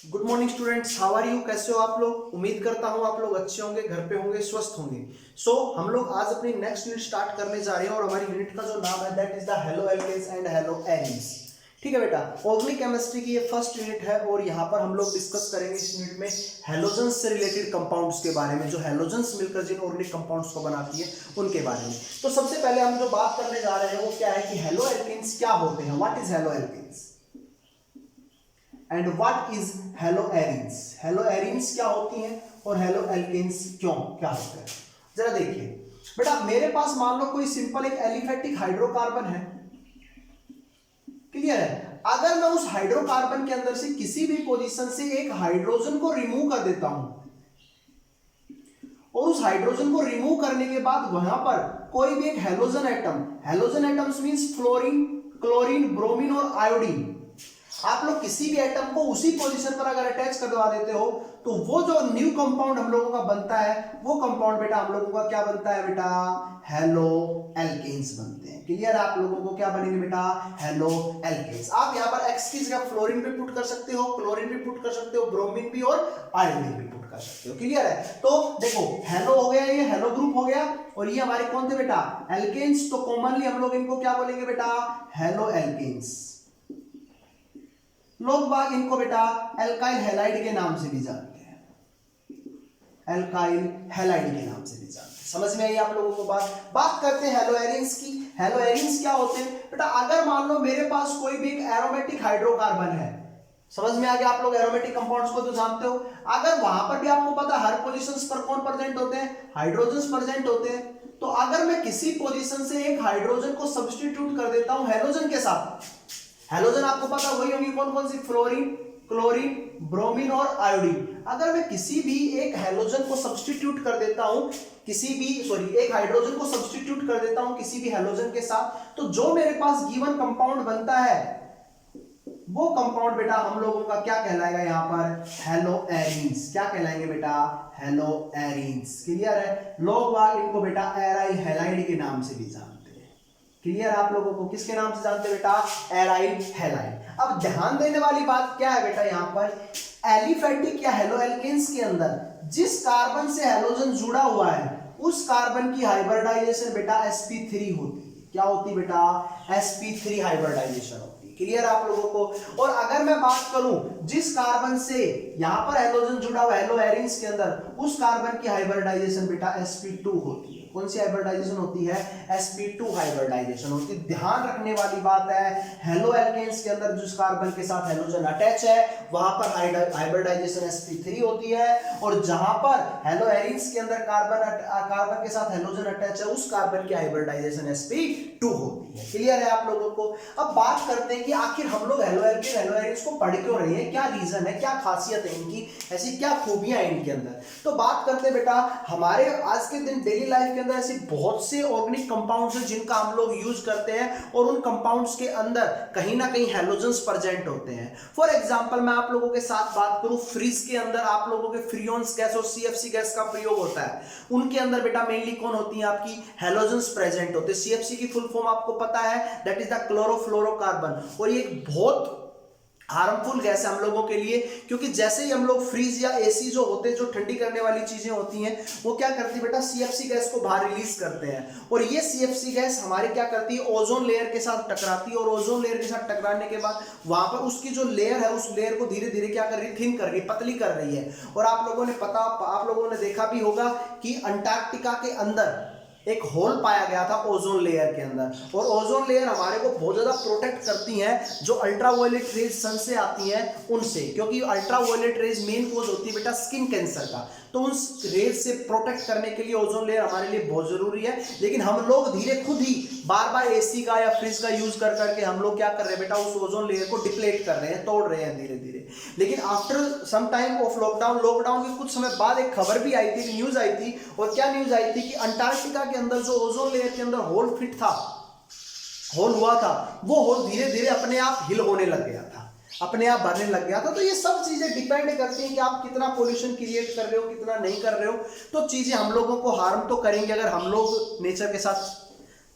Good morning students, how are you? कैसे हो आप लोग? उम्मीद करता हूँ आप लोग अच्छे होंगे, घर पे होंगे, स्वस्थ होंगे। हम लोग आज अपनी नेक्स्ट यूनिट स्टार्ट करने जा रहे हैं और हमारी यूनिट का जो नाम है that is the haloalkanes and haloarenes. ठीक है बेटा, ऑर्गेनिक केमिस्ट्री की ये फर्स्ट यूनिट है और यहाँ पर हम लोग डिस्कस करेंगे इस यूनिट में हेलोजेंस से रिलेटेड कंपाउंड्स के बारे में, जो हेलोजेंस मिलकर जिन ऑर्गेनिक कंपाउंड्स को बनाती है उनके बारे में। तो सबसे पहले हम जो बात करने जा रहे हैं वो क्या है कि हेलो एल्केन्स क्या होते हैं, what is haloalkanes and what is haloarenes. Haloarenes क्या होती हैं और हेलो एल्केन्स क्या होते हैं, जरा देखिए बेटा। मेरे पास मान लो कोई सिंपल एक एलिफेटिक हाइड्रोकार्बन है, क्लियर है। अगर मैं उस हाइड्रोकार्बन के अंदर से किसी भी पोजीशन से एक हाइड्रोजन को रिमूव कर देता हूं और उस हाइड्रोजन को रिमूव करने के बाद वहां पर कोई भी एक halogen atom, halogen atoms means fluorine, chlorine, bromine और आयोडीन, आप लोग किसी भी एटम को उसी पोजीशन पर अगर अटैच करवा देते हो तो वो जो न्यू कंपाउंड हम लोगों का बनता है वो कंपाउंड बेटा हम लोगों का क्या बनता है बेटा, हेलो एल्केन्स बनते हैं। क्लियर? आप लोगों को क्या बनेंगे बेटा, हेलो एल्केन्स। आप यहाँ पर एक्स की जगह फ्लोरीन भी पुट कर सकते हो, क्लोरीन भी पुट कर सकते हो, ब्रोमीन भी और आयोडीन भी पुट कर सकते हो। क्लियर है? तो देखो हेलो हो गया, ये हेलो ग्रुप हो गया और ये हमारे कौन थे बेटा, एल्केन्स। तो कॉमनली हम लोग इनको क्या बोलेंगे बेटा, हेलो एल्केन्स। लोग बाग इनको बेटा एल्काइल हैलाइड के नाम से भी जानते हैं, एल्काइल हैलाइड के नाम से भी जानते हैं। समझ में आई आप लोगों को बात करते हैं हेलो एरीन्स की। हेलो एरीन्स क्या होते हैं बेटा, अगर मान लो मेरे पास कोई भी एक एरोमेटिक हाइड्रोकार्बन है, समझ में आ गया, आप लोग एरोमेटिक कंपाउंड्स को तो जानते हो। अगर वहां पर भी आपको पता है हर पोजीशंस पर कौन प्रेजेंट होते हैं, हाइड्रोजन्स प्रेजेंट होते हैं। तो अगर मैं किसी पोजीशन से एक हाइड्रोजन को सब्स्टिट्यूट कर देता हूं हेलोजन के साथ, हेलोजन आपको पता वही होंगी कौन कौन सी, फ्लोरीन, क्लोरीन, ब्रोमीन और आयोडीन। अगर मैं किसी भी एक हेलोजन को सब्स्टिट्यूट कर देता हूं एक हाइड्रोजन को सब्स्टिट्यूट कर देता हूं किसी भी हेलोजन के साथ, तो जो मेरे पास गिवन कंपाउंड बनता है वो कंपाउंड बेटा हम लोगों का क्या कहलाएगा, यहां पर हेलो एरीन्स। क्या कहलाएंगे बेटा, हेलो एरीन्स। क्लियर है? लोग इनको बेटा एराइल हैलाइड के नाम से भी जानते हैं। क्लियर? आप लोगों को किसके नाम से जानते हैं बेटा, एराइल हैलाइड। अब ध्यान देने वाली बात क्या है बेटा, यहां पर एलिफेटिक या हेलो एल्केन्स के अंदर जिस कार्बन से हेलोजन जुड़ा हुआ है उस कार्बन की हाइब्रिडाइजेशन बेटा sp3 होती है। क्या होती है बेटा, sp3 हाइब्रिडाइजेशन होती है। क्लियर आप लोगों को? और अगर मैं बात करूं जिस कार्बन से यहां पर हेलोजन जुड़ा हुआ हेलो एरीन्स के अंदर, उस कार्बन की हाइब्रिडाइजेशन बेटा sp2 होती है। कौन सी हाइब्रिडाइजेशन होती है, sp2 हाइब्रिडाइजेशन होती है। ध्यान रखने वाली बात है, हेलो एल्केन्स के अंदर जिस कार्बन के साथ हेलोजन अटैच है वहां पर हाइब्रिडाइजेशन sp3 होती है, और जहां पर हेलो एरीन्स के अंदर कार्बन के साथ हेलोजन अटैच है उस कार्बन की हाइब्रिडाइजेशन sp2 होती है। क्लियर है आप लोगों को? अब बात करते हैं कि आखिर हम लोग हेलो एल्केन हेलो एरीन्स को पढ़ क्यों रहे हैं, क्या रीजन है, क्या खासियत है इनकी, ऐसी क्या खूबियां हैं इनके अंदर। तो बात करते हैं बेटा, हमारे आज के दिन डेली लाइफ के अंदर ऐसे बहुत से ऑर्गेनिक कंपाउंड्स हैं जिनका हम लोग यूज करते हैं और उन कंपाउंड्स के अंदर कहीं ना कहीं हेलोजेंस प्रेजेंट होते हैं। फॉर एग्जांपल मैं आप लोगों के साथ बात करूं, फ्रिज के अंदर आप लोगों के फ्रियोन्स गैस और सीएफसी गैस का प्रयोग होता है। उनके अंदर बेटा मेनली कौन होती है, आपकी हेलोजेंस प्रेजेंट होते हैं। सीएफसी की फुल फॉर्म आपको पता है, दैट इज द क्लोरोफ्लोरोकार्बन, और ये एक बहुत हार्मफुल गैस है हम लोगों के लिए, क्योंकि जैसे ही हम लोग फ्रीज या एसी जो होते हैं, जो ठंडी करने वाली चीजें होती हैं, वो क्या करती है बेटा, सीएफसी गैस को बाहर रिलीज करते हैं, और ये सीएफसी गैस हमारे क्या करती है, ओजोन लेयर के साथ टकराती है, और ओजोन लेयर के साथ टकराने के बाद वहां पर उसकी जो लेयर है उस लेयर को धीरे धीरे क्या कर रही है, थिन कर रही है, पतली कर रही है। और आप लोगों ने देखा भी होगा कि अंटार्कटिका के अंदर एक होल पाया गया था ओजोन लेयर के अंदर, और ओजोन लेयर हमारे को बहुत ज्यादा प्रोटेक्ट करती है जो अल्ट्रावायलेट रेज सन से आती हैं उनसे, क्योंकि अल्ट्रावायलेट रेज मेन कोज होती है बेटा स्किन कैंसर का। तो उन रेज से प्रोटेक्ट करने के लिए ओजोन लेयर हमारे लिए बहुत जरूरी है। लेकिन हम लोग खुद ही बार बार एसी का या फ्रिज का यूज कर करके हम लोग क्या कर रहे हैं बेटा, उस ओजोन लेयर को डिप्लेट कर रहे हैं, तोड़ रहे हैं धीरे धीरे। लेकिन after some time of lockdown के कुछ समय बाद एक खबर भी आई थी, न्यूज आई थी, और क्या न्यूज आई थी कि अंटार्कटिका के अंदर जो ओजोन लेयर के अंदर होल फिट था, होल हुआ था, वो होल धीरे धीरे अपने आप हिल होने लग गया था, अपने आप भरने लग गया था। तो ये सब चीजें डिपेंड करती हैं कि आप कितना पोल्यूशन क्रिएट कर रहे हो, कितना नहीं कर रहे हो। तो चीजें हम लोगों को हार्म तो करेंगे, अगर हम लोग नेचर के साथ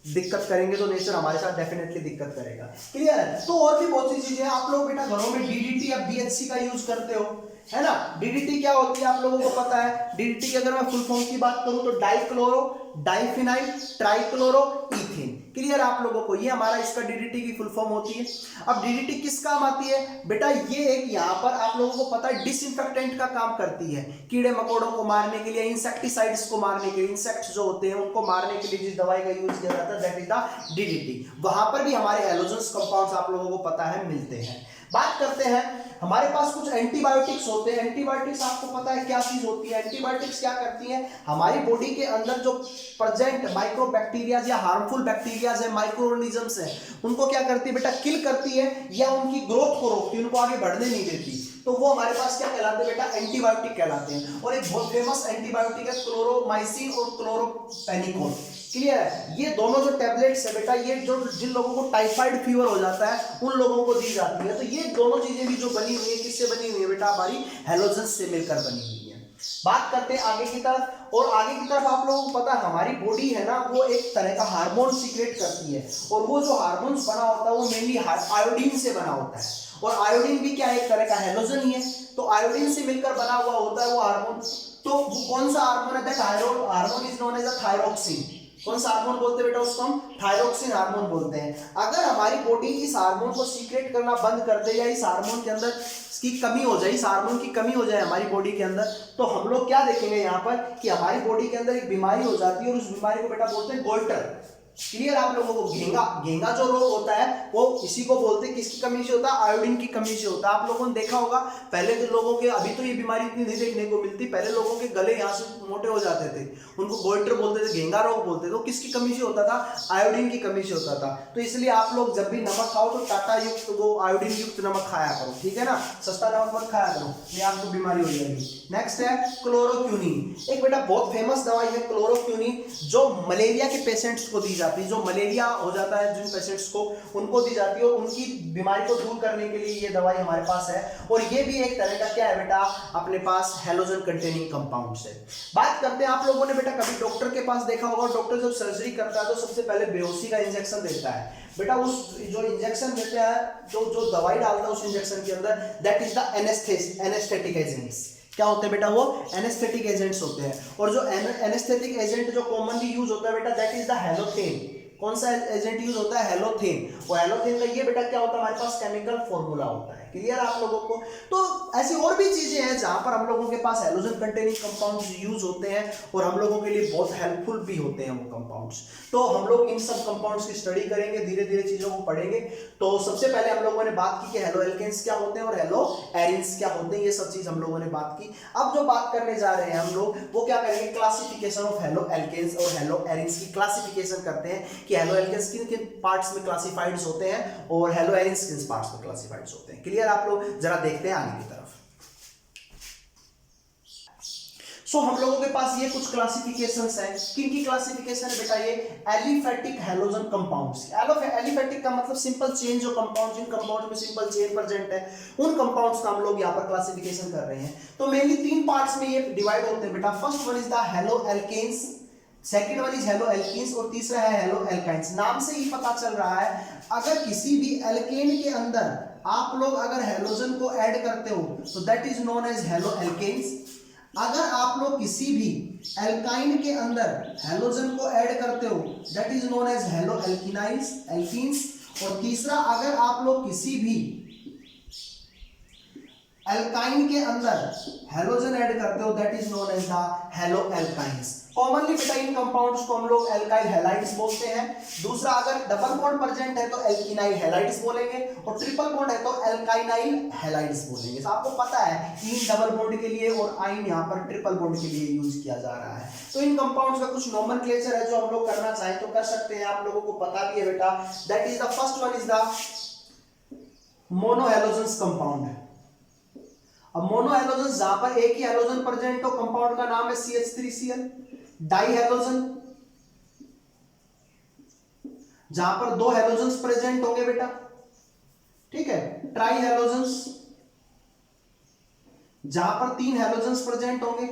दिक्कत करेंगे तो नेचर हमारे साथ डेफिनेटली दिक्कत करेगा। क्लियर है? तो और भी बहुत सी चीजें आप लोग बेटा घरों में डीडीटी DDT या BHC का यूज करते हो, है ना। DDT क्या होती है आप लोगों को पता है। DDT की अगर मैं फुल फॉर्म की बात करूं तो dichloro diphenyl trichloro ethane. Clear आप लोगों को, ये हमारा इसका DDT की फुल फॉर्म होती है। अब DDT किस काम आती है बेटा, ये एक यहाँ पर आप लोगों को पता है डिसइंफेक्टेंट का काम करती है, कीड़े मकोड़ों को मारने के लिए, इंसेक्टिसाइड्स को मारने के लिए, इंसेक्ट्स जो होते हैं उनको मारने के लिए जिस दवाई का यूज किया जाता है दैट इज द DDT। वहां पर भी हमारे हैलोजेंस कंपाउंड्स आप लोगों को पता है मिलते हैं। बात करते हैं, हमारे पास कुछ एंटीबायोटिक्स होते हैं। एंटीबायोटिक्स आपको पता है क्या चीज होती है। एंटीबायोटिक्स क्या करती हैं, हमारी बॉडी के अंदर जो प्रेजेंट माइक्रोबैक्टीरिया या हार्मफुल बैक्टीरिया है, माइक्रो ऑर्गेनिजम्स है, उनको क्या करती है बेटा, किल करती है या उनकी ग्रोथ को रोकती है, उनको आगे बढ़ने नहीं देती। तो वो हमारे पास क्या कहलाते हैं बेटा, एंटीबायोटिक कहलाते हैं। और एक बहुत फेमस एंटीबायोटिक है क्लोरोमाइसिन और क्लोरोपेनिकोल। क्लियर है, ये दोनों जो टैबलेट्स है बेटा, ये जो जिन लोगों को टाइफाइड फीवर हो जाता है उन लोगों को दी जाती है। तो ये दोनों चीजें भी जो बनी हुई है किससे बनी हुई है बेटा, हमारी हैलोजेंस से मिलकर बनी हुई है। बात करते हैं आगे की तरफ, और आगे की तरफ आप लोगों को पता है हमारी बॉडी है ना, वो एक तरह का हार्मोन सीक्रेट करती है, और वो जो हार्मोन्स बना होता है वो मेनली आयोडीन से बना होता है। और आयोडीन भी क्या एक तरह का हैलोजन ही है, तो आयोडीन से मिलकर बना हुआ होता है वो हार्मोन। तो वो कौन सा हार्मोन है, that hormone is known as a thyroxine. कौन सा हार्मोन बोलते हैं बेटा, उसको हम थायरोक्सिन हार्मोन बोलते हैं। अगर हमारी बॉडी इस हार्मोन को सीक्रेट करना बंद कर दे या इस हार्मोन के अंदर की कमी हो जाए, इस हार्मोन की कमी हो जाए हमारी बॉडी के अंदर, तो हम लोग क्या देखेंगे यहाँ पर कि हमारी बॉडी के अंदर एक बीमारी हो जाती है, और उस बीमारी को बेटा बोलते हैं गोल्टर। क्लियर आप लोगों को, घेंगा जो रोग होता है वो इसी को बोलते हैं, किसकी कमी से होता है, आयोडीन की कमी से होता है। आप लोगों ने देखा होगा पहले के लोगों के, अभी तो ये बीमारी इतनी नहीं देखने को मिलती, पहले लोगों के गले यहाँ से मोटे हो जाते थे, उनको गोल्टर बोलते थे, घेंगा रोग बोलते थे। तो किसकी कमी से होता था, आयोडीन की कमी से होता था। तो इसलिए आप लोग जब भी नमक खाओ तो टाटा युक्त वो आयोडीन युक्त नमक खाया करो, ठीक है ना, सस्ता नमक मत खाया करो, ये आपको बीमारी हो जाएगी। नेक्स्ट है क्लोरोक्विनीन। एक बेटा बहुत फेमस दवाई है क्लोरोक्विनीन, जो मलेरिया के पेशेंट्स को दी जाती है, जो मलेरिया हो जाता है जिन पेशेंट्स को, उनको दी जाती है, और उनकी बीमारी को दूर करने के लिए ये दवाई हमारे पास है। और ये भी एक तरह का क्या है बेटा, अपने पास हैलोजन कंटेनिंग कंपाउंड्स है। बात करते हैं, आप लोगों ने बेटा कभी डॉक्टर के पास देखा होगा, डॉक्टर जब सर्जरी करता है तो सबसे पहले बेहोशी का इंजेक्शन देता है बेटा। उस जो इंजेक्शन देते हैं, जो दवाई डालता है उस इंजेक्शन के अंदर, that is the anaesthetic agents. क्या होते हैं बेटा, वो एनेस्थेटिक एजेंट्स होते हैं। और जो एनेस्थेटिक एजेंट जो कॉमनली यूज होता है बेटा, दैट इज द हैलोथेन। कौन सा एजेंट यूज होता है, हैलोथेन। और हैलोथेन का ये बेटा क्या होता है, हमारे पास केमिकल फॉर्मूला होता है। क्लियर आप लोगों को। तो ऐसी और भी चीजें हैं जहां पर हम लोगों के पास हैलोजन कंटेनिंग कंपाउंड्स यूज होते हैं, और हम लोगों के लिए बहुत हेल्पफुल भी होते हैं वो कंपाउंड्स। तो हम लोग इन सब कंपाउंड्स की स्टडी करेंगे, धीरे धीरे चीजों को पढ़ेंगे। तो सबसे पहले हम लोगों ने बात की कि हेलो एल्केन्स क्या होते हैं और हेलो एरिन्स क्या होते हैं, ये सब चीज हम लोगों ने बात की। अब जो बात करने जा रहे हैं हम लोग, वो क्या करेंगे, क्लासिफिकेशन ऑफ हेलो एल्केन्स और हेलो एरिन्स की क्लासिफिकेशन करते हैं कि हेलो एल्केन्स किन किन पार्ट्स में क्लासिफाइड्स होते हैं और हेलो एरिन्स किन पार्ट्स में क्लासिफाइड्स होते हैं। क्लियर आप लोग, जरा देखते हैं आगे की तरफ। हम लोगों के पास ये कुछ क्लासिफिकेशंस हैं। किन की क्लासिफिकेशन है बेटा, ये एलिफेटिक हैलोजन कंपाउंड्स। एलिफेटिक का मतलब सिंपल चेन, जो कंपाउंड, जिन कंपाउंड में सिंपल चेन प्रेजेंट है, उन कंपाउंड्स का हम लोग यहाँ पर क्लासिफिकेशन कर रहे हैं। तो मेनली तीन पार्ट्स में ये डिवाइड होते हैं बेटा। First one is the haloalkanes, second one is haloalkenes, और तीसरा है हेलो एल्काइंस। नाम से ही पता चल रहा है, अगर किसी भी एल्केन के अंदर आप लोग अगर हैलोजन को ऐड करते हो तो that is known as haloalkanes. अगर आप लोग किसी भी एल्काइन के अंदर हैलोजन को ऐड करते हो that is known as haloalkenes. और तीसरा, अगर आप लोग किसी भी एल्काइन के अंदर हैलोजन ऐड करते हो that is known as the haloalkynes. Commonly बेटा इन कंपाउंड्स को हम लोग एल्काइल हैलाइड्स बोलते हैं। दूसरा, अगर डबल बॉन्ड प्रेजेंट है तो एल्किनाइल हैलाइड्स बोलेंगे, और ट्रिपल बॉन्ड है तो एल्काइनाइल हैलाइड्स बोलेंगे। तो आपको पता है इन डबल बॉन्ड के लिए और आइन यहाँ पर ट्रिपल बॉन्ड के लिए यूज किया जा रहा है। तो इन कंपाउंड्स का कुछ नोमेनक्लेचर है जो हम लोग करना चाहें तो कर सकते हैं, आप लोगों को पता भी है बेटा। That is the first one is the monohalogens compound. अब मोनोहैलोजन जहां पर एक ही हैलोजन प्रेजेंट हो, कंपाउंड का नाम है CH3Cl। डाई हैलोजन जहां पर दो हैलोजेंस प्रेजेंट होंगे बेटा, ठीक है। ट्राई हैलोजेंस जहां पर तीन हैलोजेंस प्रेजेंट होंगे,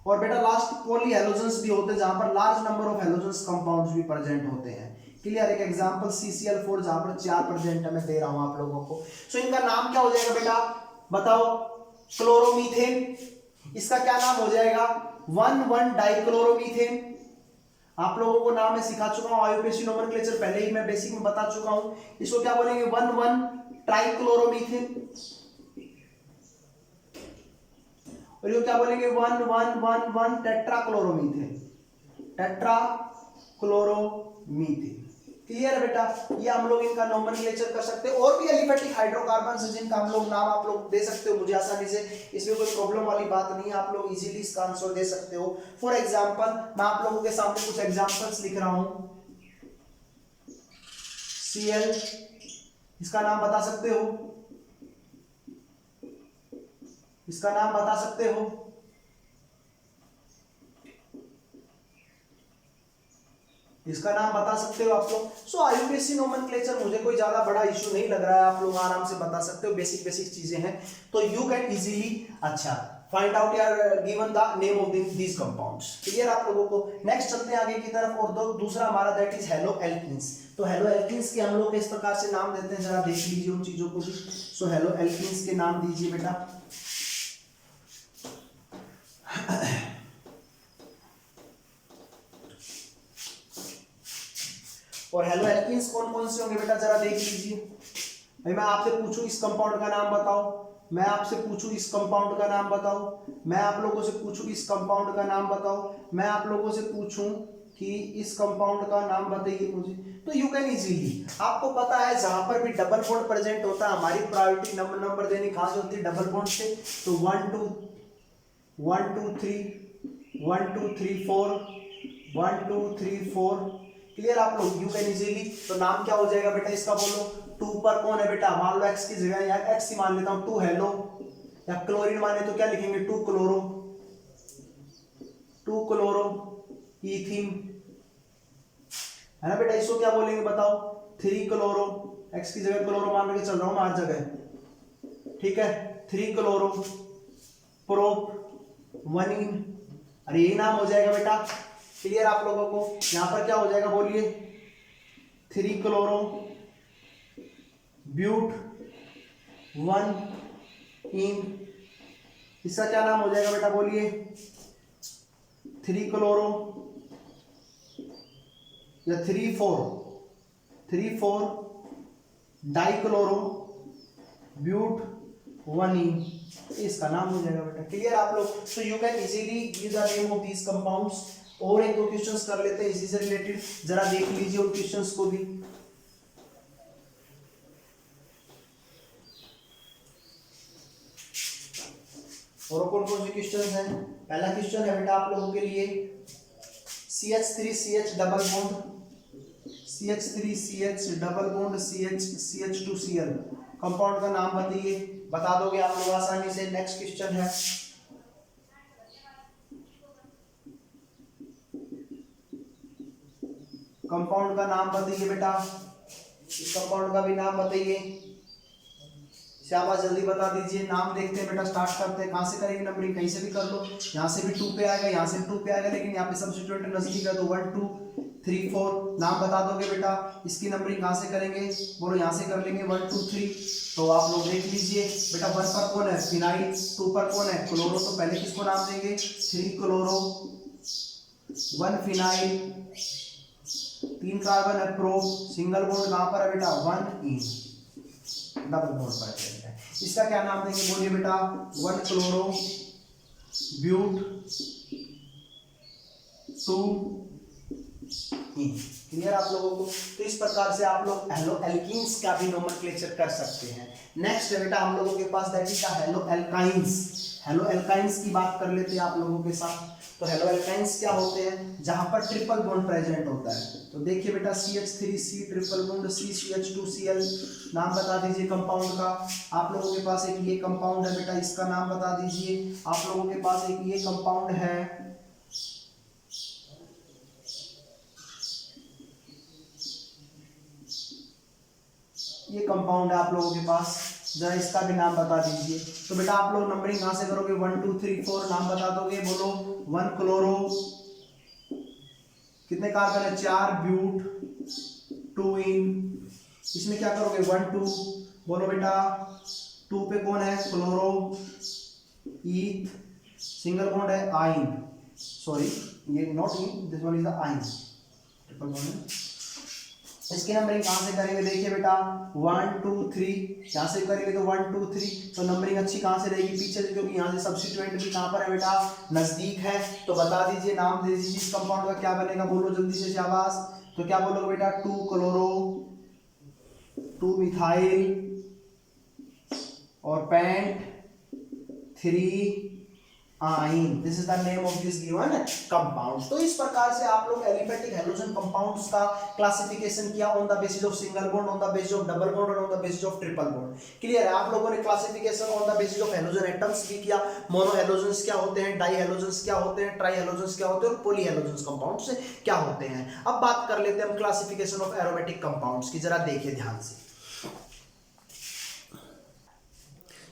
और बेटा लास्ट पॉली हैलोजेंस भी होते हैं जहां पर large number of halogens compounds भी प्रेजेंट होते हैं। क्लियर। एक एग्जांपल CCl4 जहां पर 4 प्रेजेंट है, मैं दे रहा हूं आप लोगों को। सो इनका नाम क्या हो जाएगा बेटा, बताओ, क्लोरोमीथेन। इसका क्या नाम हो जाएगा, 1,1 डाइक्लोरोमीथेन। आप लोगों को नाम मैं सिखा चुका हूं, आईयूपीएसी नोमेनक्लेचर पहले ही मैं बेसिक में बता चुका हूं। इसको क्या बोलेंगे, 1,1 ट्राइक्लोरोमीथेन। और ये क्या बोलेंगे, 1,1,1,1 टेट्राक्लोरोमीथेन, टेट्राक्लोरोमीथेन। क्लियर है बेटा। ये हम लोग इनका नोमेनक्लेचर कर सकते हैं। और भी एलिफेटिक हाइड्रोकार्बन्स हैं जिनका हम लोग नाम आप लोग दे सकते हो मुझे आसानी से, इसमें कोई प्रॉब्लम वाली बात नहीं है, आप लोग इजीली इसका आंसर दे सकते हो। फॉर एग्जांपल मैं आप लोगों के सामने कुछ एग्जांपल्स लिख रहा हूं। Cl, इसका नाम बता सकते हो, इसका नाम बता सकते हो, इसका नाम बता सकते हो आप लोग। सो आईयूपीएसी नोमेनक्लेचर मुझे कोई ज्यादा बड़ा इशू नहीं लग रहा है, आप लोग आराम से बता सकते हो, बेसिक बेसिक चीजें हैं, तो यू कैन इजीली अच्छा फाइंड आउट यार given the name of these compounds. Clear आप लोगों को। नेक्स्ट चलते हैं आगे की तरफ, और दूसरा हमारा दैट इज हेलो एल्कीन्स। तो हेलो एल्कीन्स के हम लोग इस प्रकार से नाम देते हैं, जरा देख लीजिए उन चीजों को भी। सो हेलो एल्कीन्स के नाम दीजिए बेटा। और हेलो एल्कीन्स कौन कौन से होंगे बेटा, जरा देख लीजिए। भाई मैं आपसे पूछूं इस कंपाउंड का नाम बताओ, मैं आपसे पूछूं इस कंपाउंड का नाम बताओ, मैं आप लोगों से पूछूं इस कंपाउंड का नाम बताओ, मैं आप लोगों से पूछूं कि इस कंपाउंड का नाम बताइए मुझे, तो यू कैन इजीली। आपको पता है जहां पर भी डबल बॉन्ड प्रेजेंट होता है, हमारी प्रायोरिटी नंबर देनी कहां से होती है, डबल बॉन्ड से। तो 1 2 3 1 2 3 4 1 2 3 4। क्लियर आप लोग, यू कैन इजीली। तो नाम क्या हो जाएगा बेटा इसका, बोलो। 2 पर कौन है बेटा, मान लो x की जगह यहाँ x ही मान लेता हूं, 2 हेलो, या क्लोरीन माने तो क्या लिखेंगे, 2 क्लोरो, 2 क्लोरो इथीन, है ना बेटा। इसको क्या बोलेंगे बताओ, 3 क्लोरो, x की जगह क्लोरो मान के चल रहा हूं मैं हर जगह, ठीक है। 3 क्लोरो प्रोपवनीन, अरे यही नाम हो जाएगा बेटा। क्लियर आप लोगों को। यहां पर क्या हो जाएगा बोलिए, 3 क्लोरो ब्यूट 1 इन, इसका क्या नाम हो जाएगा बेटा बोलिए, 3 क्लोरो या 3 4 डाइक्लोरो ब्यूट 1 इन, इसका नाम हो जाएगा बेटा। क्लियर आप लोग। So you can easily give the name of these compounds. और एक दो क्वेश्चंस कर लेते हैं इसी से रिलेटेड, जरा देख लीजिए उन क्वेश्चंस को भी। और कौन कौन से क्वेश्चन हैं। पहला क्वेश्चन है बेटा आप लोगों के लिए, CH3CH double bond, CH3CH double bond CH2Cl compound का नाम बताइए, बता दोगे आप लोग आसानी से। नेक्स्ट क्वेश्चन है, कंपाउंड का नाम बताइए बेटा, इस कंपाउंड का भी नाम बताइए। शाबाश, जल्दी बता दीजिए। नाम देखते हैं बेटा, स्टार्ट करते हैं। कहां से करेंगे नंबरिंग, कहीं से भी कर लो, यहाँ से भी 2 पे आएगा, यहाँ से भी 2 पे आएगा, लेकिन यहाँ पे सब्स्टिट्यूएंट नजदीक है तो 1 2 3 4 नाम बता दोगे बेटा। इसकी नंबरिंग कहां से करेंगे, बोलो। यहाँ से कर लेंगे 1 2 3। तो आप लोग देख लीजिए बेटा, 1 पर कौन है, फिनाइल, 2 पर कौन है, क्लोरो, तो पहले किसको नाम देंगे, 3 क्लोरो 1 फिनाइल, 3 कार्बन है प्रो, सिंगल बॉन्ड कहां पर है बेटा, 1 इन, डबल बॉन्ड पर है। इसका क्या नाम देंगे बोलिए बेटा, 1 क्लोरो ब्यूट 2 इन। क्लियर आप लोगों को। तो इस प्रकार से आप लोग हेलो एल्कीन्स का भी नोमेनक्लेचर कर सकते हैं। नेक्स्ट है बेटा हम लोगों के पास that is the haloalkanes. Haloalkanes की बात कर लेते हैं आप लोगों के साथ। तो हेलो एल्काइंस क्या होते हैं, जहां पर ट्रिपल बॉन्ड प्रेजेंट होता है। तो देखिए बेटा, CH3C ट्रिपल बॉन्ड CH2Cl, नाम बता दीजिए कंपाउंड का। आप लोगों के पास एक ये कंपाउंड है बेटा, इसका नाम बता दीजिए। आप लोगों के पास एक ये कंपाउंड है, ये कंपाउंड है आप लोगों के पास, जरा इसका भी नाम बता दीजिए। तो बेटा आप लोग नंबरिंग कहां से करोगे, 1 2 3 4 नाम बता दोगे, बोलो। 1 क्लोरो, कितने कार्बन है, 4 ब्यूट 2 इन, इसमें क्या करोगे 1 2, बोलो बेटा 2 पे कौन है क्लोरो, ईथ, सिंगल बॉन्ड है आइन, सॉरी ये not in, this one is the आइन, ट्रिपल बॉन्ड है। इसकी नंबरिंग कहाँ से करेंगे, देखिए बेटा 1 2 3, यहाँ से करेंगे तो 1 2 3, तो नंबरिंग अच्छी कहाँ से रहेगी पीछे से, क्योंकि यहाँ से सब्स्टिट्यूएंट भी कहाँ पर है बेटा नजदीक है। तो बता दीजिए, नाम दे दीजिए इस कंपाउंड का, क्या बनेगा बोलो जल्दी से शाबाश। तो क्या बोलोगे बेटा 2 क्लोरो, 2 मिथाइल और pent 3 yne, this is the name of this given compound. तो इस प्रकार से आप लोग एलिफेटिक हैलोजन कंपाउंड्स का क्लासिफिकेशन किया on the basis of single bond, on the basis of double bond और on the basis of triple bond. Clear है? आप लोगों ने classification on the basis of halogen atoms भी किया, मोनो हैलोजन्स क्या होते हैं, डाई हैलोजन्स क्या होते हैं, ट्राई हैलोजन्स क्या होते हैं और पॉली हैलोजन्स कंपाउंड्स क्या होते हैं। अब बात कर लेते हैं हम क्लासिफिकेशन ऑफ एरोमेटिक कंपाउंड्स की, जरा देखिए ध्यान से।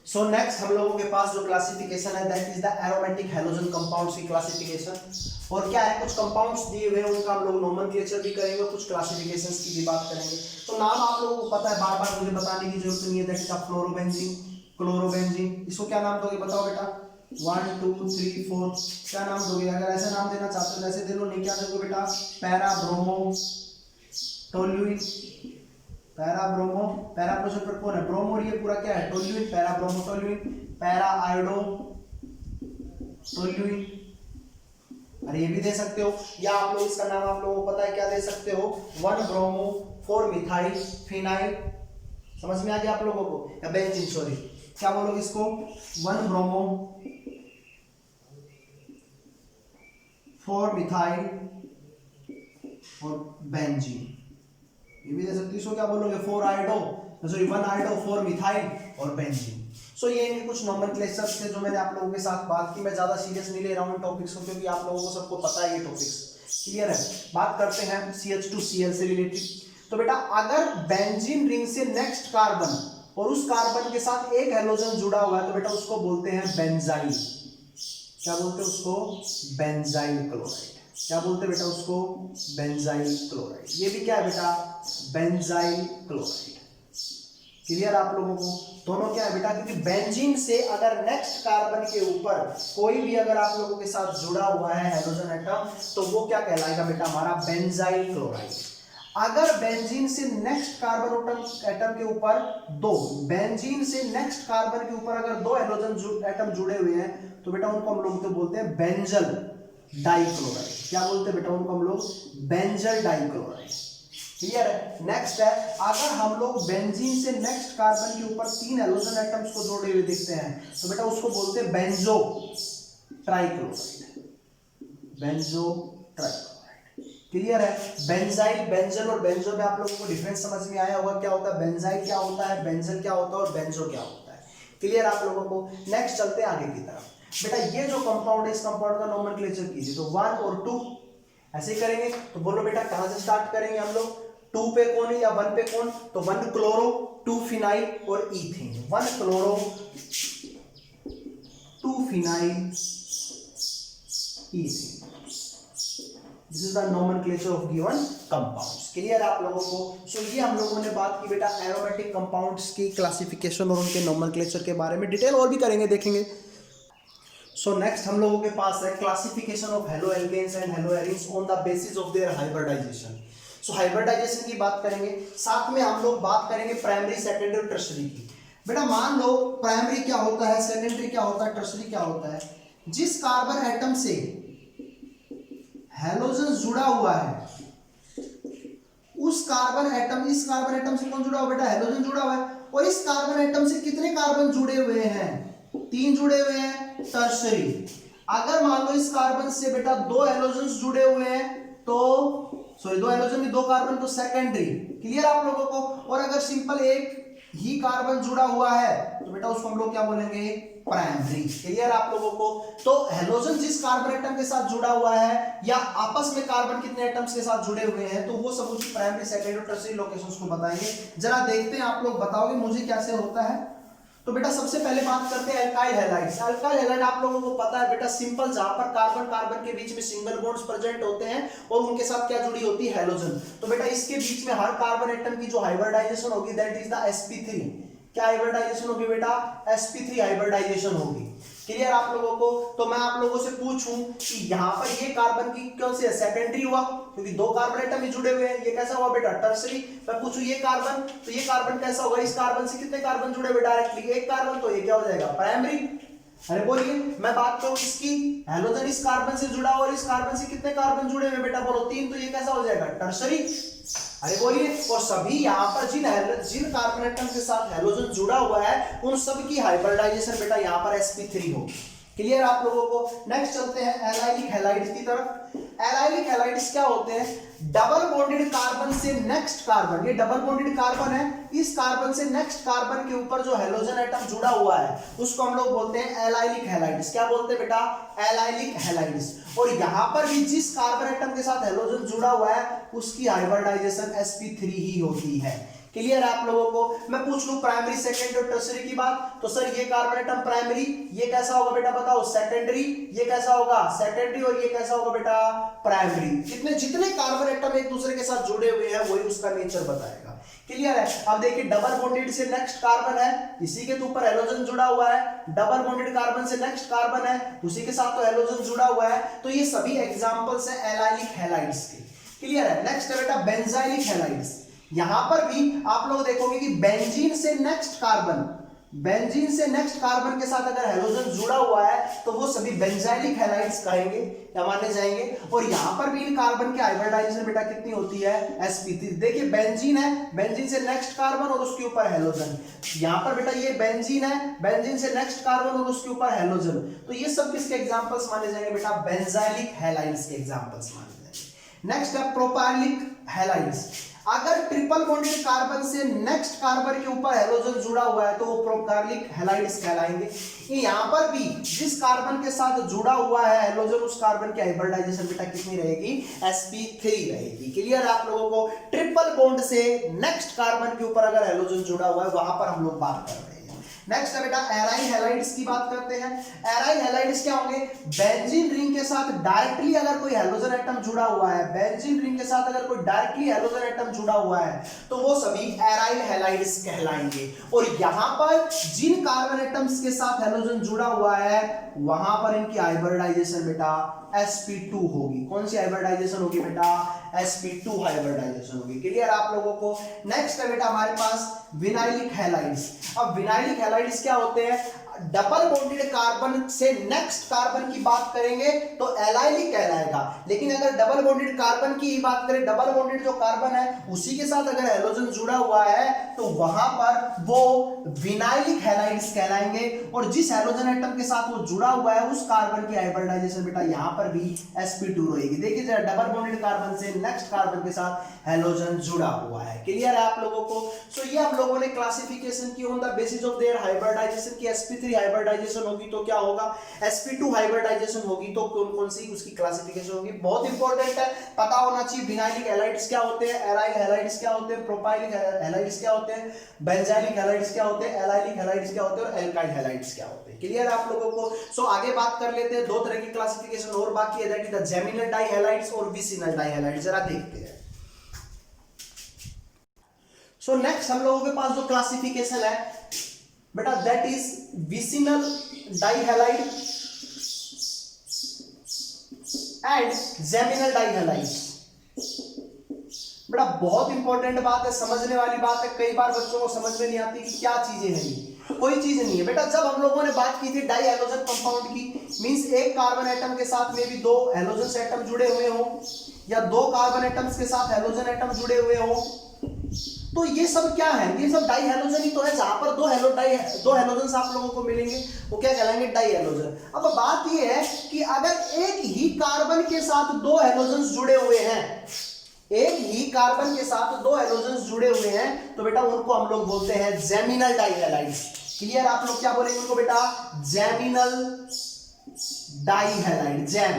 सो नेक्स्ट हम लोगों के पास जो क्लासिफिकेशन है that is the aromatic halogen compounds की क्लासिफिकेशन। और क्या है, कुछ कंपाउंड्स दिए हुए हैं उनका हम लोग नोमेनक्लेचर भी करेंगे, कुछ क्लासिफिकेशंस की भी बात करेंगे। तो नाम आप लोगों को पता है, बार बार मुझे बताने की जरूरत नहीं है, दैट इज फ्लोरोबेंजीन, क्लोरोबेंजीन। इसको क्या नाम दोगे बताओ बेटा, 1 2 3 4, क्या नाम दोगे? अगर ऐसे नाम देना चाहते हो ऐसे दे लो, नहीं क्या दोगे बेटा, para bromo toluene, para bromo, para position पर कौन है ब्रोमो, और ये पूरा क्या है toluene, para bromo toluene, para iodo toluene. अरे ये भी दे सकते हो, या आप लोग इसका नाम आप लोगों को पता है क्या दे सकते हो, 1 ब्रोमो 4 मिथाइल फिनाइल। समझ में आ गया आप लोगों को, या बेंजीन, सॉरी क्या बोलोगे इसको, 1 ब्रोमो 4 मिथाइल और बेंजीन। ये भी दे सकते हो, इसको क्या बोलोगे 4 आयोडो, सॉरी 1 आयोडो 4 मिथाइल और बेंजीन। सो ये इनके कुछ नोमेनक्लेचर्स थे जो मैंने आप लोगों के साथ बात की। मैं ज्यादा सीरियस नहीं ले रहा हूँ इन टॉपिक्स को, क्योंकि आप लोगों को सबको पता है ये टॉपिक्स। क्लियर है? बात करते हैं CH2Cl से रिलेटेड। तो बेटा अगर बेंजीन रिंग से नेक्स्ट कार्बन और उस कार्बन के साथ एक हैलोजन जुड़ा हुआ है तो बेटा उसको बोलते हैं बेंजाइल। क्या बोलते हैं उसको, बेंजाइल क्लोराइड। क्या बोलते हैं बेटा उसको, बेंजाइल क्लोराइड। ये भी क्या है बेटा, बेंजाइल क्लोराइड। क्लियर आप लोगों को? दोनों क्या है बेटा, क्योंकि बेंजीन से अगर नेक्स्ट कार्बन के ऊपर कोई भी अगर आप लोगों के साथ जुड़ा हुआ है हैलोजन एटम तो वो क्या कहलाएगा बेटा, हमारा बेंजाइल क्लोराइड। अगर बेंजीन से नेक्स्ट कार्बन एटम के ऊपर दो, बेंजीन से नेक्स्ट कार्बन के ऊपर अगर 2 हैलोजन एटम जुड़े हुए हैं तो बेटा उनको हम लोग तो बोलते हैं बेंजल डाइक्लोराइड। क्या बोलते हैं बेटा उनको हम लोग, बेंजल डाइक्लोराइड। क्लियर है? नेक्स्ट है, अगर हम लोग बेंजीन से नेक्स्ट कार्बन के ऊपर 3 हैलोजन एटम्स को जोड़े हुए देखते हैं तो बेटा उसको बोलते हैं benzo trichloride, benzo trichloride. Clear है? बेंजाइल, बेंजल और बेंजो में आप लोगों को डिफरेंस समझ में आया होगा, क्या होता है बेंजाइल क्या होता है, बेंजल क्या होता है और बेंजो क्या होता है। क्लियर आप लोगों को? नेक्स्ट चलते हैं आगे की तरफ। बेटा ये जो कंपाउंड है इस कंपाउंड का नोमेनक्लेचर कीजिए। तो 1 और 2 ऐसे करेंगे। तो बोलो बेटा कहां से स्टार्ट करेंगे हम लोग, 2 पे कौन है या 1 पे कौन, तो 1 क्लोरो 2 फिनाइल और ethane, 1 chloro 2 phenyl ethane. This is the nomenclature of given compounds. Clear आप लोगों को? सो ये हम लोगों ने बात की बेटा एरोमेटिक कंपाउंड्स की क्लासिफिकेशन और उनके नोमेनक्लेचर के बारे में। डिटेल और भी करेंगे, देखेंगे। सो नेक्स्ट हम लोगों के पास है classification of haloalkanes and haloarenes on the basis of their hybridisation. So hybridisation की बात करेंगे, साथ में हम लोग बात करेंगे प्राइमरी, सेकेंडरी और टर्शरी की। बेटा मान लो प्राइमरी क्या होता है, सेकेंडरी क्या होता है, टर्शरी क्या होता है। जिस कार्बन एटम से हैलोजन जुड़ा हुआ है उस कार्बन एटम, इस कार्बन एटम से कौन जुड़ा हुआ बेटा, हैलोजन जुड़ा हुआ है। और इस कार्बन एटम से कितने कार्बन जुड़े हुए हैं, 3 जुड़े हुए हैं, टर्शरी। अगर मान लो इस कार्बन से बेटा 2 हैलोजन्स जुड़े हुए हैं तो सॉरी 2 हैलोजन में 2 कार्बन तो सेकेंडरी। क्लियर आप लोगों को? और अगर सिंपल एक ही कार्बन जुड़ा हुआ है तो बेटा उसको हम लोग क्या बोलेंगे, प्राइमरी। क्लियर आप लोगों को? तो हैलोजन जिस कार्बन एटम के साथ जुड़ा हुआ है या आपस में कार्बन कितने एटम्स के साथ जुड़े हुए हैं तो वो सब उसकी प्राइमरी, सेकेंडरी और टर्शरी लोकेशंस को बताएंगे। जरा देखते हैं, आप लोग बताओगे मुझे कैसे होता है। तो बेटा सबसे पहले बात करते हैं अल्काइल हैलाइड्स। अल्काइल हैलाइड आप लोगों को पता है बेटा सिंपल, जहां पर कार्बन कार्बन के बीच में सिंगल बॉन्ड्स प्रेजेंट होते हैं और उनके साथ क्या जुड़ी होती है, हैलोजन। तो बेटा इसके बीच में हर कार्बन एटम की जो हाइब्रिडाइजेशन होगी दैट इज द sp3। क्या हाइब्रिडाइजेशन होगी बेटा, sp3 हाइब्रिडाइजेशन होगी। क्लियर आप लोगों को। तो मैं आप लोगों से पूछूं कि यहाँ पर ये कार्बन की कौन सी है, सेकेंडरी हुआ क्योंकि दो कार्बन एटम ही जुड़े हुए हैं। ये कैसा हुआ बेटा, टर्सरी। मैं पूछूं ये कार्बन, तो ये कार्बन कैसा होगा, इस कार्बन से कितने कार्बन जुड़े हुए डायरेक्टली, एक कार्बन, तो ये क्या हो जाएगा, प्राइमरी। अरे बोलिए, मैं बात करूं इसकी, हेलोजन इस कार्बन से जुड़ा और इस कार्बन से कितने कार्बन जुड़े हुए बेटा, बोलो 3, तो ये कैसा हो जाएगा, टर्सरी। अरे बोलिए, और सभी यहाँ पर जिन कार्बन एटम के साथ हेलोजन जुड़ा हुआ है उन सब की हाइब्रिडाइजेशन बेटा यहाँ पर sp3 हो। क्लियर आप लोगों को। नेक्स्ट चलते हैं एलाइलिक हैलाइड्स की तरफ। एलाइलिक हैलाइड्स क्या होते हैं, डबल बॉन्डेड कार्बन से नेक्स्ट कार्बन, ये डबल बॉन्डेड कार्बन है, इस कार्बन से नेक्स्ट कार्बन के ऊपर जो हेलोजन एटम जुड़ा हुआ है उसको हम लोग बोलते हैं एलाइलिक हैलाइड्स। क्या बोलते हैं बेटा, एलाइलिक हैलाइड्स। और यहां पर भी जिस कार्बन एटम के साथ हेलोजन जुड़ा हुआ है उसकी हाइब्रिडाइजेशन sp3 ही होती है। क्लियर है आप लोगों को। मैं पूछ लूं प्राइमरी, सेकेंडरी और टर्सरी की बात, तो सर ये कार्बन एटम प्राइमरी, ये कैसा होगा बेटा बताओ, सेकेंडरी, ये कैसा होगा, सेकेंडरी, और ये कैसा होगा बेटा, प्राइमरी। कितने जितने कार्बन एटम एक दूसरे के साथ जुड़े हुए हैं वही उसका नेचर बताएगा। क्लियर है। अब देखिए डबल बॉन्डेड से नेक्स्ट कार्बन है, इसी के ऊपर हेलोजन जुड़ा हुआ है, डबल बॉन्डेड कार्बन से नेक्स्ट कार्बन है, उसी के साथ तो हेलोजन जुड़ा हुआ है, तो ये सभी एग्जांपल्स है एलाइलिक हैलाइड्स के। क्लियर है। नेक्स्ट है बेटा बेंजाइलिक हैलाइड्स। यहां पर भी आप लोग देखोगे कि बेंजीन से नेक्स्ट कार्बन, बेंजीन से नेक्स्ट कार्बन के साथ अगर हेलोजन जुड़ा हुआ है तो वो सभी बेंजाइलिक हैलाइड्स कहेंगे या माने जाएंगे। और यहां पर भी इन कार्बन की हाइब्रिडाइजेशन बेटा कितनी होती है, sp3। देखिए बेंजीन है, बेंजीन से नेक्स्ट कार्बन और उसके ऊपर हेलोजन। यहां पर बेटा ये बेंजीन है, बेंजीन से नेक्स्ट कार्बन और उसके ऊपर हेलोजन, तो ये सब किसके एग्जांपल्स माने जाएंगे बेटा, बेंजाइलिक हैलाइड्स के एग्जांपल्स माने जाएंगे। नेक्स्ट है प्रोपाइलिक हैलाइड्स। अगर ट्रिपल बॉन्डेड कार्बन से नेक्स्ट कार्बन के ऊपर हेलोजन जुड़ा हुआ है तो वो प्रोपाइलिक हैलाइड्स कहलाएंगे। यहां पर भी जिस कार्बन के साथ जुड़ा हुआ है हेलोजन उस कार्बन की हाइब्रिडाइजेशन बेटा कितनी रहेगी, sp3 रहेगी। क्लियर है आप लोगों को। ट्रिपल बॉन्ड से नेक्स्ट कार्बन के ऊपर अगर हेलोजन जुड़ा हुआ है वहां पर हम लोग बात कर रहे हैं। नेक्स्ट है बेटा एराइल हैलाइड्स की बात करते हैं। एराइल हैलाइड्स क्या होंगे, बेंजीन रिंग के साथ डायरेक्टली अगर कोई हेलोजन एटम जुड़ा हुआ है, बेंजीन रिंग के साथ अगर कोई डायरेक्टली हेलोजन एटम जुड़ा हुआ है तो वो सभी एराइल हैलाइड्स कहलाएंगे। और यहां पर जिन कार्बन एटम्स के साथ हेलोजन जुड़ा हुआ है वहां पर इनकी हाइब्रिडाइजेशन बेटा sp2 होगी। कौन सी हाइब्रिडाइजेशन होगी बेटा, sp2 हाइब्रिडाइजेशन होगी। क्लियर आप लोगों को। नेक्स्ट है बेटा हमारे पास विनाइलिक हैलाइड्स। अब विनाइलिक हैलाइड्स क्या होते हैं, डबल बॉन्डेड कार्बन से नेक्स्ट कार्बन की बात करेंगे तो एलाइलिक कहलाएगा, लेकिन अगर डबल बॉन्डेड कार्बन की ही बात करें, डबल बॉन्डेड जो कार्बन है उसी के साथ अगर हेलोजन जुड़ा हुआ है तो वहां पर वो विनाइलिक हैलाइड्स कहलाएंगे। और जिस हेलोजन एटम के साथ वो जुड़ा हुआ है उस कार्बन की हाइब्रिडाइजेशन बेटा यहां पर भी sp2 रहेगी। देखिए जरा डबल बॉन्डेड कार्बन से नेक्स्ट कार्बन के साथ हेलोजन जुड़ा हुआ है। क्लियर है आप लोगों को। सो ये हम लोगों ने क्लासिफिकेशन की on the basis of their hybridisation की। sp3 हाइब्रिडाइजेशन होगी तो क्या होगा, sp2 हाइब्रिडाइजेशन होगी तो कौन कौन सी उसकी क्लासिफिकेशन होगी, बहुत इंपॉर्टेंट है, पता होना चाहिए। विनाइलिक हैलाइड्स क्या होते हैं, एराइल हैलाइड्स क्या होते हैं, प्रोपाइलिक हैलाइड्स क्या होते हैं, बेंजाइलिक हैलाइड्स क्या होते हैं, एलाइलिक हैलाइड्स क्या होते हैं और एल्काइल हैलाइड्स क्या होते हैं। क्लियर है आप लोगों को। सो आगे बात कर लेते हैं, दो तरह की क्लासिफिकेशन और बाकी है, दैट इज द जेमिनल डाइहैलाइड्स और विसिनल डाइहैलाइड्स। जरा देखते हैं। सो नेक्स्ट हम लोगों के पास जो क्लासिफिकेशन है बेटा that is vicinal dihalide and geminal dihalide. बेटा बहुत इंपॉर्टेंट बात है, समझने वाली बात है। कई बार बच्चों को समझ में नहीं आती कि क्या चीजें हैं ये, कोई चीज नहीं है बेटा। जब हम लोगों ने बात की थी डाई हैलोजन कंपाउंड की, मींस एक कार्बन एटम के साथ में भी दो हैलोजन एटम जुड़े हुए हो या दो कार्बन एटम्स के साथ हैलोजन एटम जुड़े हुए हो, तो ये सब क्या है, ये सब डाई हैलोजन ही तो है। जहां पर दो हैलोजन आप लोगों को मिलेंगे वो क्या कहलाएंगे, डाई हैलोजन। अब बात ये है कि अगर एक ही कार्बन के साथ दो हैलोजन जुड़े हुए हैं, एक ही कार्बन के साथ दो हैलोजन जुड़े हुए हैं तो बेटा उनको हम लोग बोलते हैं जेमिनल डाइहैलाइड्स। क्लियर, आप लोग क्या बोलेंगे उनको बेटा, जेमिनल डाइहैलाइड, जेम।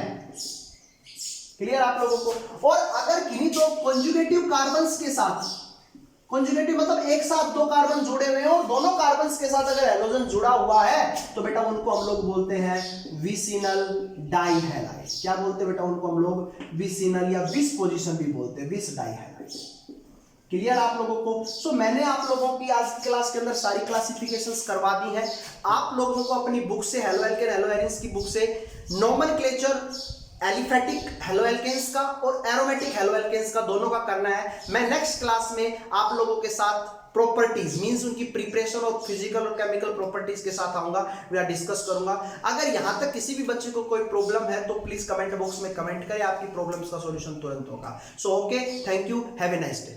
क्लियर आप लोगों को। और अगर किन्हीं दो कंजुगेटिव कार्बन्स के साथ कॉन्जुगेटिव मतलब एक साथ दो कार्बन जुड़े हुए हैं और दोनों कार्बन के साथ अगर हेलोजन जुड़ा हुआ है तो बेटा उनको हम लोग बोलते हैं विसिनल डाइहैलाइड। क्या बोलते हैं बेटा उनको हम लोग? विसिनल या विस पोजीशन भी बोलते हैं, विस डाइहैलाइड। क्लियर आप लोगों को? सो मैंने आप लोगों की आज की क्लास के अंदर सारी क्लासिफिकेशंस करवा दी हैं। आप लोगों को अपनी बुक से हेलो एल्केन हेलो एरिन्स की बुक से नोमेनक्लेचर एलिफेटिक हेलो एल्केन्स का और एरोमेटिक हेलो एल्केन्स का दोनों का करना है। मैं नेक्स्ट क्लास में आप लोगों के साथ प्रॉपर्टीज मींस उनकी प्रिपरेशन और फिजिकल और केमिकल प्रॉपर्टीज के साथ आऊंगा, या डिस्कस करूंगा। अगर यहां तक किसी भी बच्चे को कोई प्रॉब्लम है तो प्लीज कमेंट बॉक्स में कमेंट करें, आपकी प्रॉब्लम्स का सॉल्यूशन तुरंत होगा। So okay, thank you, have a nice day.